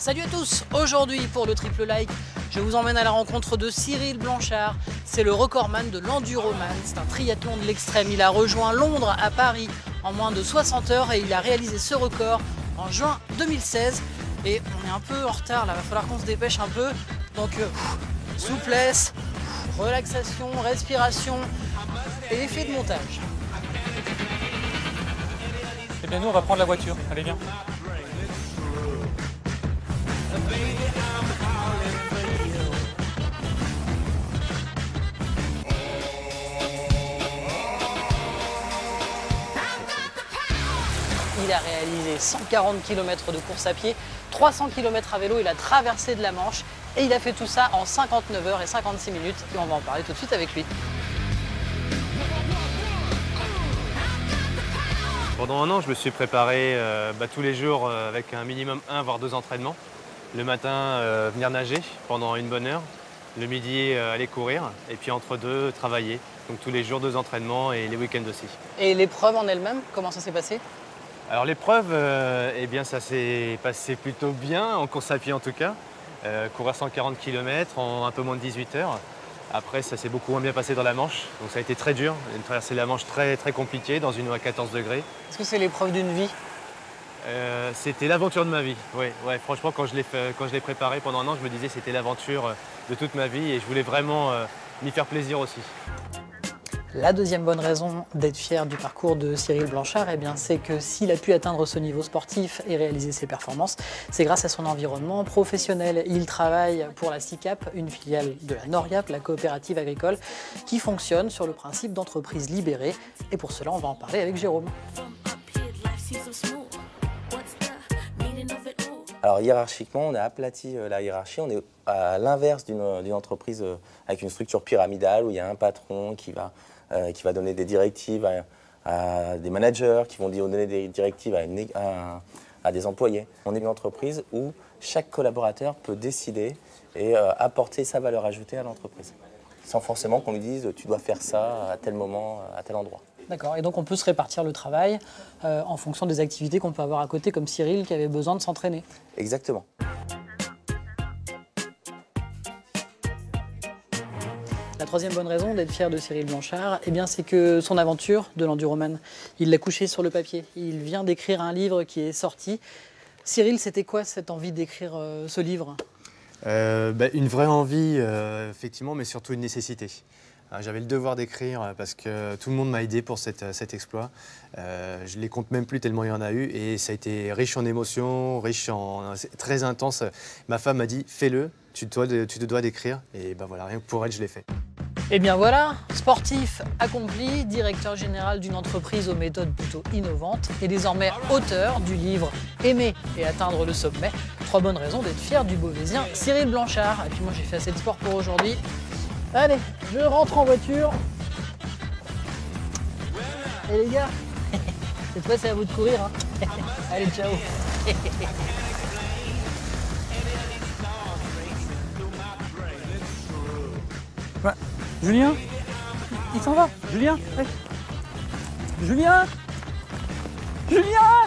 Salut à tous, aujourd'hui pour le triple like, je vous emmène à la rencontre de Cyril Blanchard. C'est le recordman de l'Enduroman, c'est un triathlon de l'extrême. Il a rejoint Londres à Paris en moins de 60 heures et il a réalisé ce record en juin 2016. Et on est un peu en retard là, il va falloir qu'on se dépêche un peu. Donc souplesse, relaxation, respiration et effet de montage. Eh bien nous on va prendre la voiture, allez viens. Il a réalisé 140 km de course à pied, 300 km à vélo, il a traversé de la Manche et il a fait tout ça en 59 heures et 56 minutes et on va en parler tout de suite avec lui. Pendant un an, je me suis préparé tous les jours avec un minimum 1 voire 2 entraînements. Le matin, venir nager pendant une bonne heure. Le midi, aller courir. Et puis entre deux, travailler. Donc tous les jours, 2 entraînements et les week-ends aussi. Et l'épreuve en elle-même, comment ça s'est passé? Alors l'épreuve, eh bien ça s'est passé plutôt bien, en course à pied en tout cas. Courir 140 km en un peu moins de 18 heures. Après, ça s'est beaucoup moins bien passé dans la Manche. Donc ça a été très dur. Une traversée de la Manche très compliquée, dans une eau à 14 degrés. Est-ce que c'est l'épreuve d'une vie? C'était l'aventure de ma vie. Ouais, franchement, quand je l'ai préparé pendant un an, je me disais que c'était l'aventure de toute ma vie et je voulais vraiment m'y faire plaisir aussi. La deuxième bonne raison d'être fier du parcours de Cyril Blanchard, eh bien, c'est que s'il a pu atteindre ce niveau sportif et réaliser ses performances, c'est grâce à son environnement professionnel. Il travaille pour la SICAP, une filiale de la Noriap, la coopérative agricole, qui fonctionne sur le principe d'entreprise libérée. Et pour cela, on va en parler avec Jérôme. Alors hiérarchiquement, on a aplati la hiérarchie, on est à l'inverse d'une entreprise avec une structure pyramidale où il y a un patron qui va donner des directives à des managers, qui vont donner des directives à des employés. On est une entreprise où chaque collaborateur peut décider et apporter sa valeur ajoutée à l'entreprise, sans forcément qu'on lui dise « tu dois faire ça à tel moment, à tel endroit ». D'accord, et donc on peut se répartir le travail en fonction des activités qu'on peut avoir à côté, comme Cyril qui avait besoin de s'entraîner. Exactement. La troisième bonne raison d'être fier de Cyril Blanchard, eh bien, c'est que son aventure de l'Enduroman, il l'a couché sur le papier. Il vient d'écrire un livre qui est sorti. Cyril, c'était quoi cette envie d'écrire ce livre? Une vraie envie, effectivement, mais surtout une nécessité. J'avais le devoir d'écrire parce que tout le monde m'a aidé pour cet exploit. Je ne les compte même plus tellement il y en a eu et ça a été riche en émotions, très intense. Ma femme m'a dit « fais-le, tu te dois d'écrire » et ben voilà, rien que pour elle, je l'ai fait. Eh bien voilà, sportif accompli, directeur général d'une entreprise aux méthodes plutôt innovantes et désormais auteur du livre « Aimer et atteindre le sommet ». 3 bonnes raisons d'être fier du Beauvaisien Cyril Blanchard. Et puis moi j'ai fait assez de sport pour aujourd'hui. Allez, je rentre en voiture. Et les gars, cette fois c'est à vous de courir. Hein. Allez, ciao. Ouais. Julien, il s'en va. Julien, ouais. Julien, Julien.